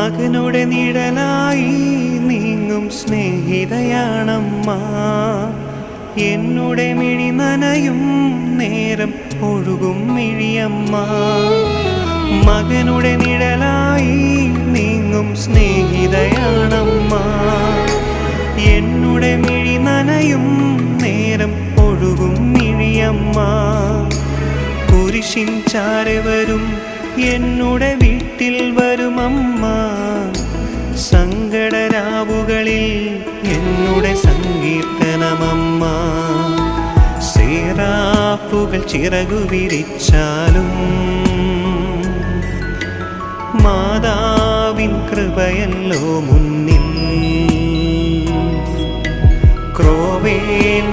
മകനുടെ നിഴലായി നീങ്ങും സ്നേഹിതയാണമ്മ. എന്നുടെ മിഴി നനയും നേരം ഒഴുകും മിഴിയമ്മ. മകനുടെ നിഴലായി നീങ്ങും സ്നേഹിതയാണമ്മ. എന്നുടെ മിഴി നനയും നേരം ഒഴുകും മിഴിയമ്മ. കുരിശിൻ ചാരെ വരും എന്നുടെ വീട്ടിൽ വരുമമ്മ. സങ്കടരാവുകളിൽ എന്നുടെ സങ്കീർത്തനമമ്മ. സേറാഫുകൾ ചിറകു വിരിച്ചാലും മാതാവിൻ കൃപയല്ലോ മുന്നിൽ. ക്രോവേൽ